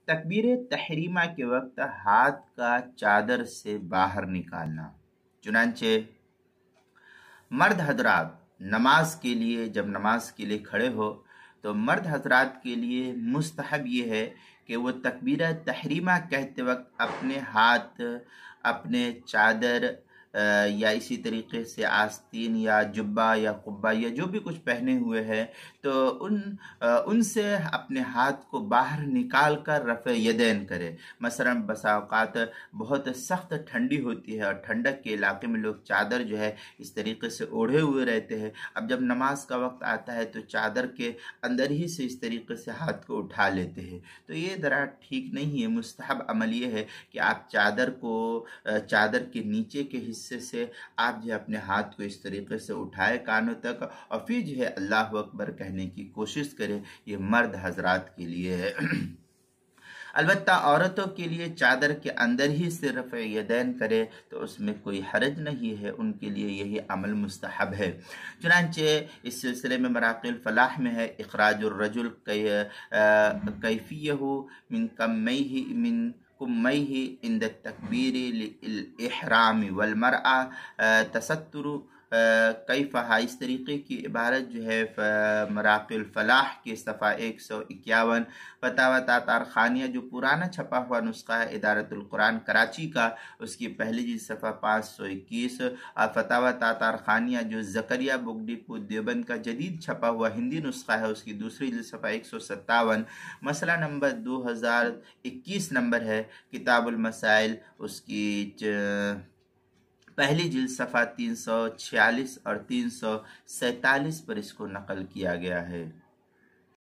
تکبیر تحریمہ کے وقت ہاتھ کا چادر سے باہر نکالنا۔ چنانچہ مرد حضرات نماز کے لیے جب نماز کے لیے کھڑے ہو تو مرد حضرات کے لیے مستحب یہ ہے کہ وہ تکبیرہ تحریمہ کہتے وقت اپنے ہاتھ اپنے چادر یا اسی طریقے سے آستین یا جبہ یا قبہ یا جو بھی کچھ پہنے ہوئے ہیں تو ان سے اپنے ہاتھ کو باہر نکال کر رفع یدین کرے۔ مثلا بسا اوقات بہت سخت ٹھنڈی ہوتی ہے اور ٹھنڈک کے علاقے میں لوگ چادر جو ہے اس طریقے سے اوڑھے ہوئے رہتے ہیں، اب جب نماز کا وقت آتا ہے تو چادر کے اندر ہی سے اس طریقے سے ہاتھ کو اٹھا لیتے ہیں، تو یہ ذرا ٹھیک نہیں ہے۔ مستحب عمل یہ ہے کہ آپ چادر کے نیچے کے حصے سے آپ جو ہے اپنے ہاتھ کو اس طریقے سے اٹھائے کانوں تک اور پھر جو ہے اللہ اکبر کہنے کی کوشش کرے۔ یہ مرد حضرات کے لیے ہے۔ البتہ عورتوں کے لیے چادر کے اندر ہی سے رفع یدین کرے تو اس میں کوئی حرج نہیں ہے، ان کے لیے یہی عمل مستحب ہے۔ چنانچہ اس سلسلے میں مراقی الفلاح میں ہے اخراج الرجل کیفیہ من کمیہ عند التکبیر للاحرام والمرأة تستر کیفہا، اس طریقے کی عبارت جو ہے مراقی الفلاح کے صفحہ 151 فتاوی تاتار خانیہ جو پرانا چھپا ہوا نسخہ ہے ادارت القرآن کراچی کا، اس کی پہلی جلد صفحہ 521 اور فتاوی تاتار خانیہ جو زکریہ بک ڈپو دیوبند کا جدید چھپا ہوا ہندی نسخہ ہے، اس کی دوسری جلد صفحہ 157 مسئلہ نمبر 2021 نمبر ہے کتاب المسائل، اس کی پہلی جلد صفحہ 346 اور 347 پر اس کو نقل کیا گیا ہے۔